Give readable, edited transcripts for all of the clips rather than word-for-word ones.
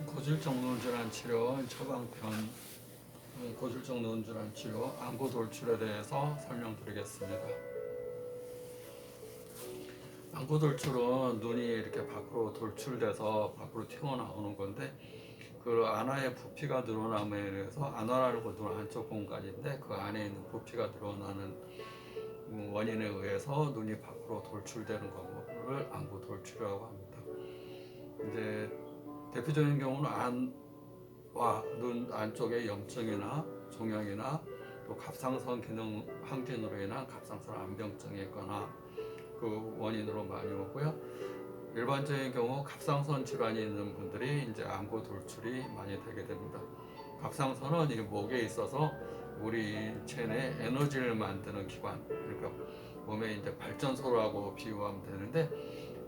고질적 노인질환 치료 처방편. 고질적 노인질환 치료 안구 돌출에 대해서 설명드리겠습니다. 안구 돌출은 눈이 이렇게 밖으로 돌출돼서 밖으로 튀어나오는 건데, 그 안화의 부피가 늘어남에 의해서, 안화라는 건 눈 안쪽 공간인데 그 안에 있는 부피가 늘어나는 원인에 의해서 눈이 밖으로 돌출되는 것을 안구 돌출이라고 합니다. 이제 대표적인 경우는 안와 눈 안쪽에 염증이나 종양이나 또 갑상선 기능 항진으로 인한 갑상선 암병증이 있거나 그 원인으로 많이 오고요. 일반적인 경우 갑상선 질환이 있는 분들이 이제 안구 돌출이 많이 되게 됩니다. 갑상선은 이 목에 있어서 우리 체내 에너지를 만드는 기관, 그러니까 몸의 이제 발전소라고 비유하면 되는데,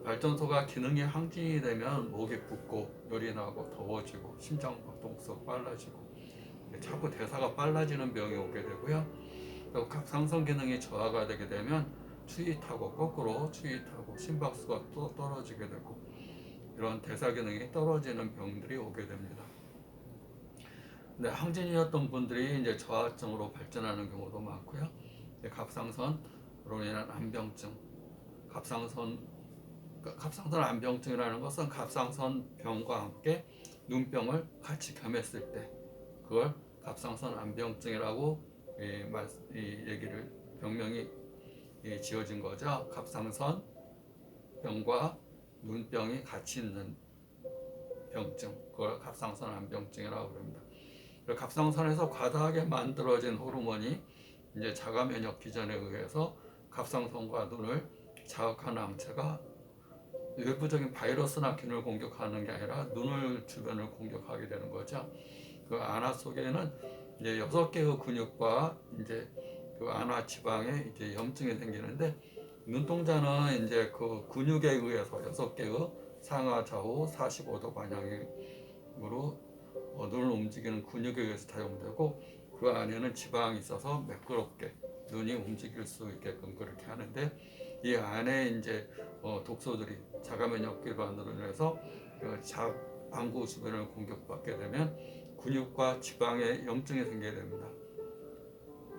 발전소가 기능이 항진이 되면 목이 붓고 열이 나고 더워지고 심장박동수가 빨라지고 자꾸 대사가 빨라지는 병이 오게 되고요. 또 갑상선 기능이 저하가 되게 되면 추위 타고 거꾸로 추위 타고 심박수가 또 떨어지게 되고 이런 대사 기능이 떨어지는 병들이 오게 됩니다. 근데 항진이었던 분들이 이제 저하증으로 발전하는 경우도 많고요. 갑상선으로 인한 암병증, 갑상선 암병증이라는 것은 갑상선 병과 함께 눈병을 같이 겸했을 때 그걸 갑상선 암병증이라고 얘기를 병명이 지어진 거죠. 갑상선 병과 눈병이 같이 있는 병증, 그걸 갑상선 암병증이라고 합니다. 갑상선에서 과다하게 만들어진 호르몬이 이제 자가 면역 기전에 의해서 갑상선과 눈을 자극하는 항체가 외부적인 바이러스나 균을 공격하는 게 아니라 눈을 주변을 공격하게 되는 거죠. 그 안화 속에는 이제 6개의 근육과 이제 그 안화 지방에 이제 염증이 생기는데, 눈동자는 이제 그 근육에 의해서 6개의 상하 좌우 45도 방향으로 눈을 움직이는 근육에 의해서 작용되고, 그 안에는 지방이 있어서 매끄럽게 눈이 움직일 수 있게끔 그렇게 하는데, 이 안에 이제 독소들이 자가 면역 기반으로 인해서 안구 주변을 공격받게 되면 근육과 지방에 염증이 생기게 됩니다.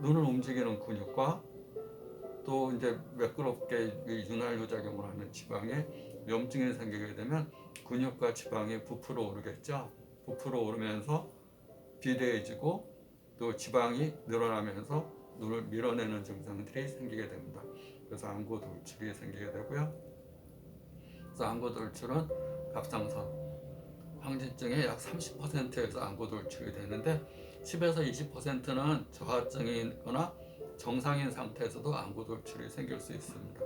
눈을 움직이는 근육과 또 이제 매끄럽게 윤활유 작용을 하는 지방에 염증이 생기게 되면 근육과 지방이 부풀어 오르겠죠. 부풀어 오르면서 비대해지고 또 지방이 늘어나면서 눈을 밀어내는 증상들이 생기게 됩니다. 그래서 안구 돌출이 생기게 되고요. 그래서 안구 돌출은 갑상선 항진증의 약 30%에서 안구 돌출이 되는데, 10에서 20%는 저하증이거나 정상인 상태에서도 안구 돌출이 생길 수 있습니다.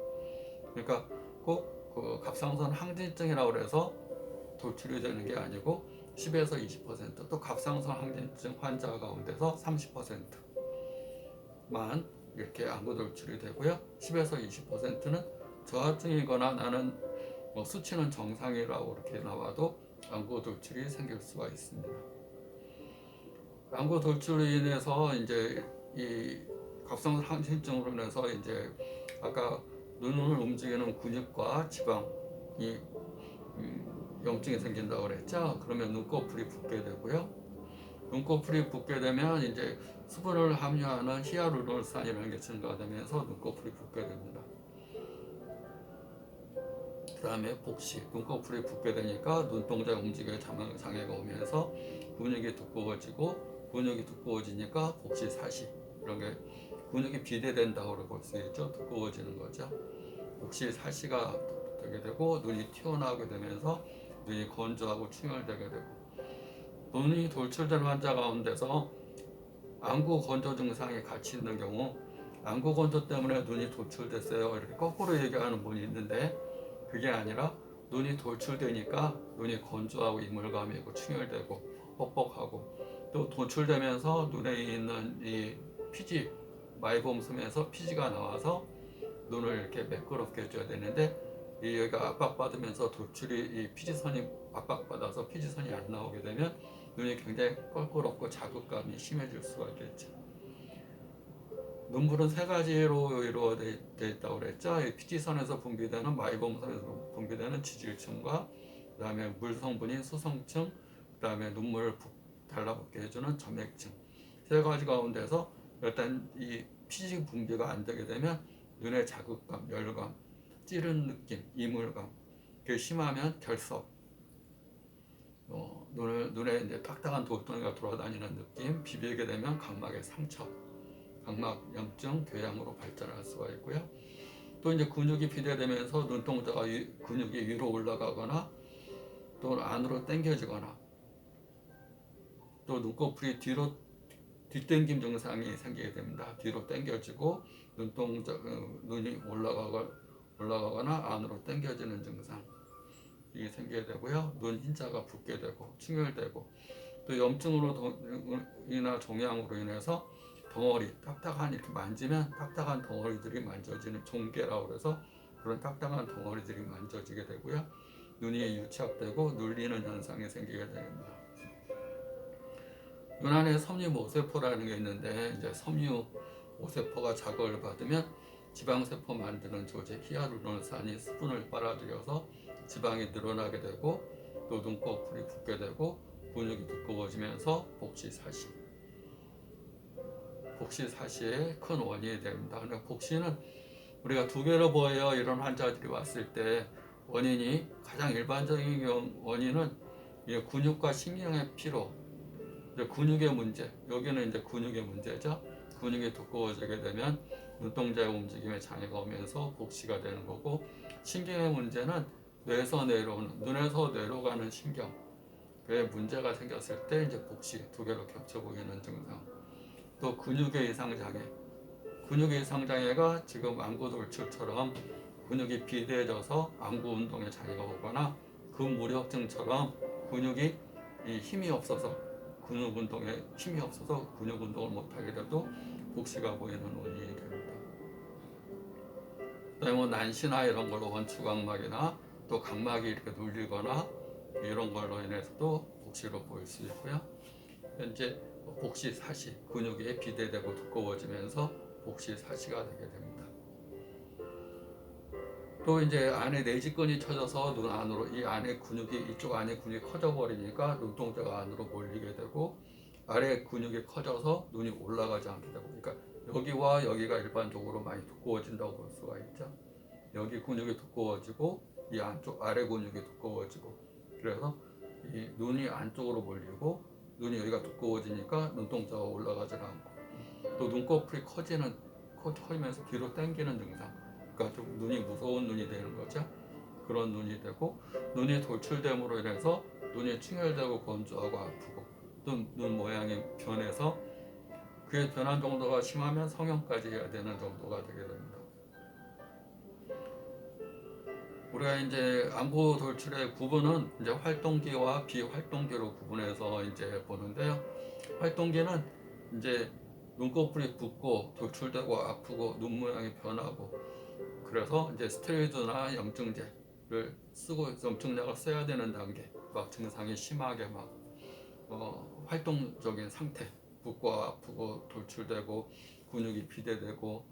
그러니까 꼭 그 갑상선 항진증이라고 해서 돌출이 되는 게 아니고 10에서 20%, 또 갑상선 항진증 환자 가운데서 30%만 이렇게 안구 돌출이 되고요. 10에서 20%는 저하증이거나 나는 수치는 정상이라고 이렇게 나와도 안구 돌출이 생길 수가 있습니다. 안구 돌출로 인해서 이제 이 갑상선 항진증으로 인해서 이제 아까 눈을 움직이는 근육과 지방이 염증이 생긴다고 그랬죠. 그러면 눈꺼풀이 붓게 되고요. 눈꺼풀이 붓게 되면 이제 수분을 함유하는 히알루론산이라는 게 증가되면서 눈꺼풀이 붓게 됩니다. 그 다음에 복시, 눈꺼풀이 붓게 되니까 눈동자 움직임에 장애가 오면서 근육이 두꺼워지고, 근육이 두꺼워지니까 복시 사시, 이런 게 근육이 비대된다고 볼 수 있죠. 두꺼워지는 거죠. 복시 사시가 되게 되고 눈이 튀어나오게 되면서 눈이 건조하고 충혈되게 되고, 눈이 돌출된 환자 가운데서 안구 건조 증상이 같이 있는 경우, 안구 건조 때문에 눈이 돌출됐어요 이렇게 거꾸로 얘기하는 분이 있는데, 그게 아니라 눈이 돌출되니까 눈이 건조하고 이물감이 있고 충혈되고 뻑뻑하고, 또 돌출되면서 눈에 있는 이 피지, 마이봄섬에서 피지가 나와서 눈을 이렇게 매끄럽게 해줘야 되는데, 여기가 압박받으면서 돌출이 이 피지선이 압박받아서 피지선이 안 나오게 되면 눈이 굉장히 껄끄럽고 자극감이 심해질 수가 있겠죠. 눈물은 3가지로 이루어져 있다고 그랬죠. 피지선에서 분비되는, 마이봄선에서 분비되는 지질층과 그 다음에 물 성분인 수성층, 그 그다음에 눈물을 달라붙게 해주는 점액증, 세 가지 가운데서 일단 이 피지 분비가 안 되게 되면 눈의 자극감, 열감, 찌른 느낌, 이물감, 그게 심하면 결석, 눈에 이제 딱딱한 돌덩이가 돌아다니는 느낌, 비비게 되면 각막의 상처, 각막 염증, 궤양으로 발전할 수가 있고요. 또 이제 근육이 비대되면서 눈동자가 근육이 위로 올라가거나 또 안으로 당겨지거나 또 눈꺼풀이 뒤로 뒷당김 증상이 생기게 됩니다. 뒤로 당겨지고 눈이 올라가거나 안으로 당겨지는 증상 이게 생기게 되고요. 눈 흰자가 붓게 되고 충혈되고 또 염증으로 인한 종양으로 인해서 덩어리 딱딱한 이렇게 만지면 딱딱한 덩어리들이 만져지는 종괴라고 해서 그런 딱딱한 덩어리들이 만져지게 되고요. 눈이 유착되고 눌리는 현상이 생기게 됩니다. 눈 안에 섬유 모세포라는 게 있는데 이제 섬유 모세포가 자극을 받으면 지방세포 만드는 조직 히알루론산이 수분을 빨아들여서 지방이 늘어나게 되고 또 눈꺼풀이 붓게 되고 근육이 두꺼워지면서 복시사시의 큰 원인이 됩니다. 근데 복시는 우리가 두 개로 보여 이런 환자들이 왔을 때 원인이 가장 일반적인 원인은 근육과 신경의 피로, 근육의 문제, 여기는 이제 근육의 문제죠. 근육이 두꺼워지게 되면 눈동자의 움직임에 장애가 오면서 복시가 되는 거고, 신경의 문제는 뇌에서 내려오는, 눈에서 뇌로 가는 신경, 그에 문제가 생겼을 때 이제 복시 두 개로 겹쳐 보이는 증상. 또 근육의 이상장애, 근육의 이상장애가 지금 안구돌출처럼 근육이 비대해져서 안구 운동에 장애가 오거나 근무력증처럼 근육이 힘이 없어서 근육 운동에 힘이 없어서 근육 운동을 못하게 돼도 복시가 보이는 원인이 됩니다. 그다음에 뭐 난시나 이런 걸로 원추각막이나 또 각막이 이렇게 눌리거나 이런 걸로 인해서도 복시로 보일 수 있고요. 현재 복시사시, 근육이 비대되고 두꺼워지면서 복시사시가 되게 됩니다. 또 이제 안에 내지근이 쳐져서 눈 안으로 이쪽 안에 근육이 커져 버리니까 눈동자가 안으로 몰리게 되고 아래 근육이 커져서 눈이 올라가지 않게 되고, 그러니까 여기와 여기가 일반적으로 많이 두꺼워진다고 볼 수가 있죠. 여기 근육이 두꺼워지고 이 안쪽 아래 근육이 두꺼워지고, 그래서 이 눈이 안쪽으로 몰리고 눈이 여기가 두꺼워지니까 눈동자가 올라가지 않고 또 눈꺼풀이 커지면서 뒤로 당기는 증상, 그러니까 좀 눈이 무서운 눈이 되는 거죠. 그런 눈이 되고, 눈이 돌출됨으로 인해서 눈이 충혈되고 건조하고 아프고 또 눈 모양이 변해서 그게 변한 정도가 심하면 성형까지 해야 되는 정도가 되게 됩니다. 우리가 이제 안구 돌출의 구분은 이제 활동기와 비활동기로 구분해서 이제 보는데요. 활동기는 이제 눈꺼풀이 붓고 돌출되고 아프고 눈 모양이 변하고, 그래서 이제 스테로이드나 염증제를 쓰고 염증약을 써야 되는 단계, 막 증상이 심하게 활동적인 상태, 붓고 아프고 돌출되고 근육이 비대되고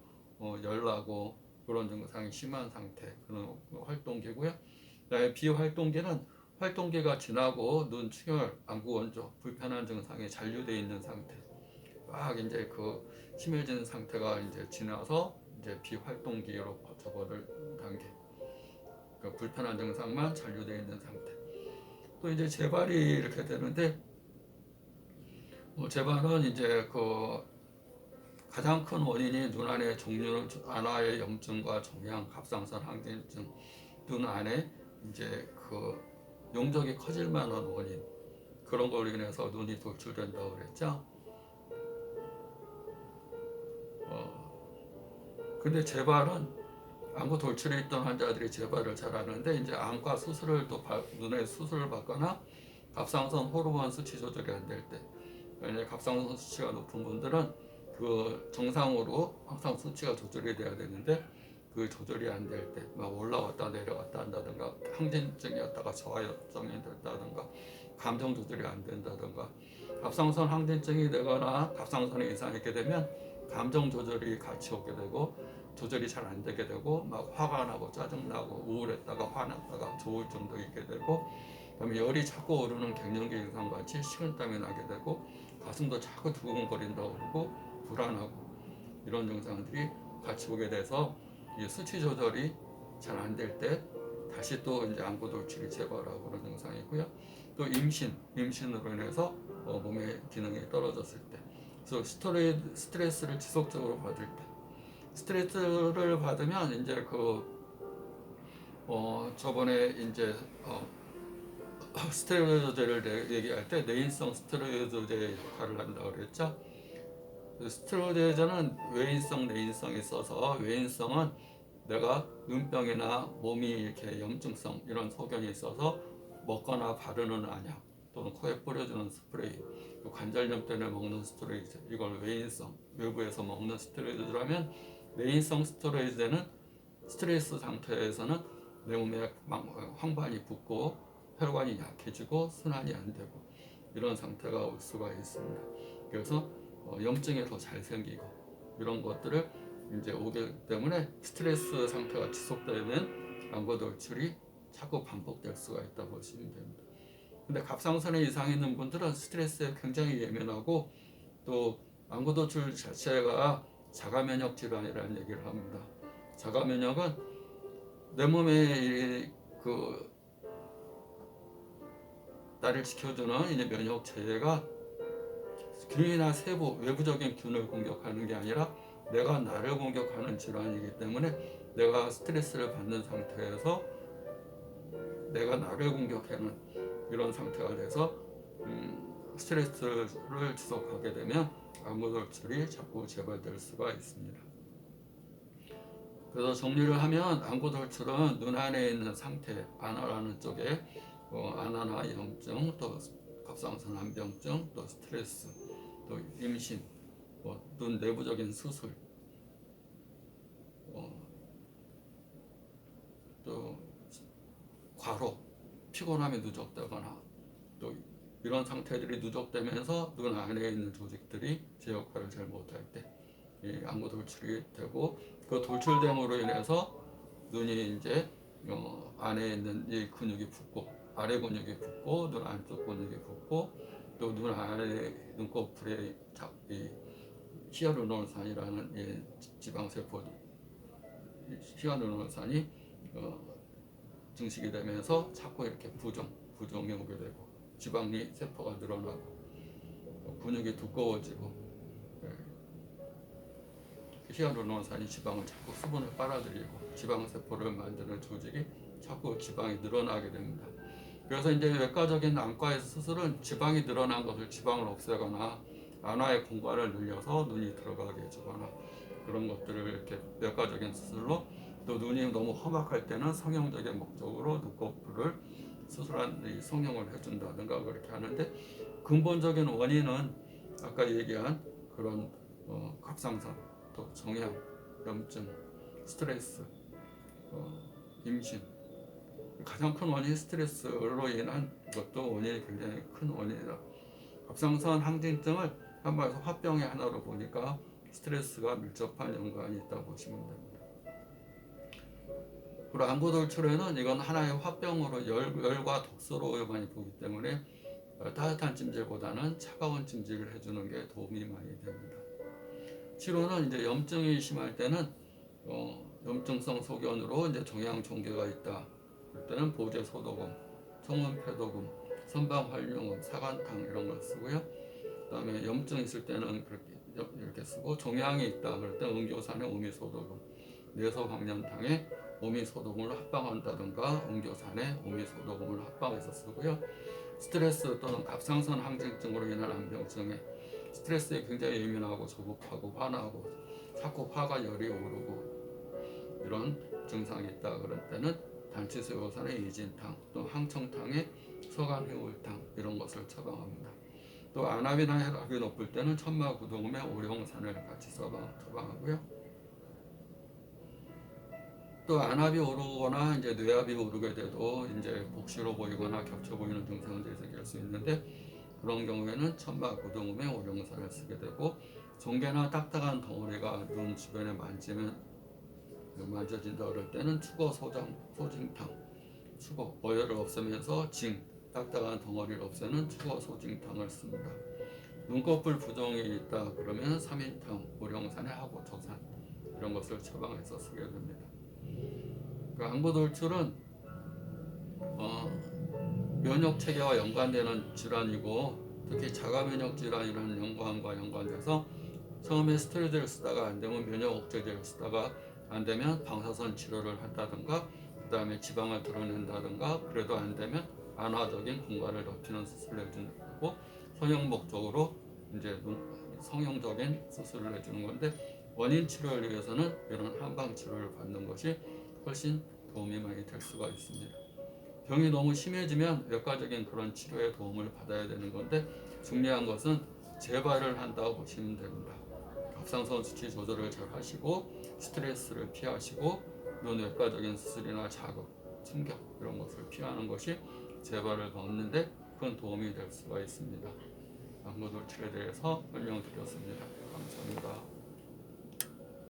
열나고 그런 증상이 심한 상태, 그런 활동기고요. 그다음에 비활동기는 활동기가 지나고 눈 충혈, 안구 원조, 불편한 증상이 잔류되어 있는 상태, 막 이제 그 심해진 상태가 이제 지나서 이제 비활동기로 거쳐버릴 단계, 그 불편한 증상만 잔류되어 있는 상태. 또 이제 재발이 이렇게 되는데, 재발은 이제 그 가장 큰 원인이 눈 안의 종류는 안화의 염증과 종양, 갑상선 항진증, 눈 안에 이제 그 용적이 커질 만한 원인, 그런 걸로 인해서 눈이 돌출된다고 그랬죠. 근데 재발은 안구 돌출에 있던 환자들이 재발을 잘 하는데, 이제 안과 수술을 또 눈에 수술을 받거나 갑상선 호르몬 수치 조절이 안 될 때, 갑상선 수치가 높은 분들은 그 정상으로 항상 수치가 조절이 돼야 되는데 그 조절이 안 될 때 막 올라갔다 내려갔다 한다든가, 항진증이었다가 저하염증이 된다든가, 감정 조절이 안 된다든가, 갑상선 항진증이 되거나 갑상선에 이상이 있게 되면 감정 조절이 같이 오게 되고 조절이 잘 안 되게 되고 막 화가 나고 짜증나고 우울했다가 화났다가 조울증도 있게 되고, 그다음에 열이 자꾸 오르는 갱년기 증상 같이 식은땀이 나게 되고 가슴도 자꾸 두근거린다고 그러고 불안하고 이런 증상들이 같이 오게 돼서 이 수치 조절이 잘 안 될 때 다시 또 이제 안구 돌출이 재발하고 그런 증상이고요. 또 임신으로 인해서 몸의 기능이 떨어졌을 때, 그래서 스트레스를 지속적으로 받을 때, 스트레스를 받으면 이제 저번에 이제 스테로이드제를 얘기할 때 내인성 스테로이드제 역할을 한다고 그랬죠. 스테로이드제는 외인성, 내인성이 있어서 외인성은 내가 눈병이나 몸이 이렇게 염증성 이런 소견이 있어서 먹거나 바르는 안약 또는 코에 뿌려주는 스프레이, 관절염 때문에 먹는 스테로이드, 이걸 외인성, 외부에서 먹는 스테로이드라면, 내인성 스테로이드는 스트레스 상태에서는 내 몸에 황반이 붓고 혈관이 약해지고 순환이 안 되고 이런 상태가 올 수가 있습니다. 그래서 염증이 더 잘 생기고 이런 것들을 이제 오기 때문에 스트레스 상태가 지속되면 안구 돌출이 자꾸 반복될 수가 있다 보시면 됩니다. 근데 갑상선에 이상이 있는 분들은 스트레스에 굉장히 예민하고 또 안구 돌출 자체가 자가면역 질환이라는 얘기를 합니다. 자가면역은 내 몸에 나를 지켜주는 이제 면역 체계가 균이나 세부 외부적인 균을 공격하는 게 아니라 내가 나를 공격하는 질환이기 때문에 내가 스트레스를 받는 상태에서 내가 나를 공격하는 이런 상태가 돼서 스트레스를 지속하게 되면 안구 돌출이 자꾸 재발될 수가 있습니다. 그래서 정리를 하면 안구 돌출은 눈 안에 있는 상태, 안화라는 쪽에 안화나 염증, 또 갑상선 암병증, 또 스트레스, 또 임신, 눈 내부적인 수술, 또 과로, 피곤함이 누적되거나 또 이런 상태들이 누적되면서 눈 안에 있는 조직들이 제 역할을 잘 못할 때 이 안구 돌출이 되고, 그 돌출됨으로 인해서 눈이 이제 안에 있는 이 근육이 붓고 아래 근육이 붓고 눈 안쪽 근육이 붓고 또 눈 안에 눈꺼풀에 이 히알루론산이라는 지방세포 히알루론산이 증식이 되면서 자꾸 이렇게 부종이 오게 되고 지방이 세포가 늘어나고 근육이 두꺼워지고 히알루론산이 지방을 자꾸 수분을 빨아들이고 지방세포를 만드는 조직이 자꾸 지방이 늘어나게 됩니다. 그래서 이제 외과적인 안과의 수술은 지방이 늘어난 것을 지방을 없애거나 안화의 공간을 늘려서 눈이 들어가게 해주거나 그런 것들을 이렇게 외과적인 수술로, 또 눈이 너무 험악할 때는 성형적인 목적으로 눈꺼풀을 수술한 성형을 해준다든가 그렇게 하는데, 근본적인 원인은 아까 얘기한 그런 갑상선, 또 정양, 염증, 스트레스, 임신, 가장 큰 원인이 스트레스로 인한 것도 원인이 굉장히 큰 원인이다. 갑상선 항진증을 한 말에서 화병의 하나로 보니까 스트레스가 밀접한 연관이 있다고 보시면 됩니다. 그리고 안구 돌출에는 이건 하나의 화병으로 열과 독소로 많이 보기 때문에 따뜻한 찜질보다는 차가운 찜질을 해주는 게 도움이 많이 됩니다. 치료는 이제 염증이 심할 때는 염증성 소견으로 이제 종양 종괴가 있다. 그럴 때는 보제 소독음, 청원 폐독음, 선방 활용음, 사간탕 이런 걸 쓰고요. 그다음에 염증 있을 때는 이렇게 쓰고, 종양이 있다 그럴 때 음교산의 오미소독음, 뇌소방련탕에 오미소독음을 합방한다든가 음교산의 오미소독음을 합방해서 쓰고요. 스트레스 또는 갑상선 항진증으로 인한 암병증에 스트레스에 굉장히 예민하고 조급하고 화나고 자꾸 화가 열이 오르고 이런 증상이 있다 그럴 때는 단치수요산의 이진탕, 또 항청탕의 서간해울탕 이런 것을 처방합니다. 또 안압이나 혈압이 높을 때는 천마구동음의 오룡산을 같이 처방하고요. 또 안압이 오르거나 이제 뇌압이 오르게 돼도 이제 복시로 보이거나 겹쳐 보이는 증상들이 생길 수 있는데, 그런 경우에는 천마구동음의 오룡산을 쓰게 되고, 종괴나 딱딱한 덩어리가 눈 주변에 만져진다 그럴 때는 추거 소진탕, 추거 어혈을 없애면서 딱딱한 덩어리를 없애는 투어 소진탕을 씁니다. 눈꺼풀 부종이 있다 그러면 3인탕, 무령산의 하고토산 이런 것을 처방해서 쓰게 됩니다. 그 항구돌출은 면역 체계와 연관되는 질환이고 특히 자가 면역 질환이라는 연관과 연관돼서 처음에 스테로이드를 쓰다가 안 되면 면역 억제제를 쓰다가 안 되면 방사선 치료를 한다든가 그 다음에 지방을 드러낸다든가 그래도 안 되면 안화적인 공간을 넓히는 수술을 해준다고 성형 목적으로 이제 성형적인 수술을 해주는 건데 원인 치료를 위해서는 이런 한방 치료를 받는 것이 훨씬 도움이 많이 될 수가 있습니다. 병이 너무 심해지면 외과적인 그런 치료에 도움을 받아야 되는 건데 중요한 것은 재발을 한다고 보시면 됩니다. 갑상선 수치 조절을 잘 하시고 스트레스를 피하시고 눈 외과적인 수술이나 자극, 충격 이런 것을 피하는 것이 재발을 막는데 큰 도움이 될 수가 있습니다. 항구돌출에 대해서 설명드렸습니다. 감사합니다.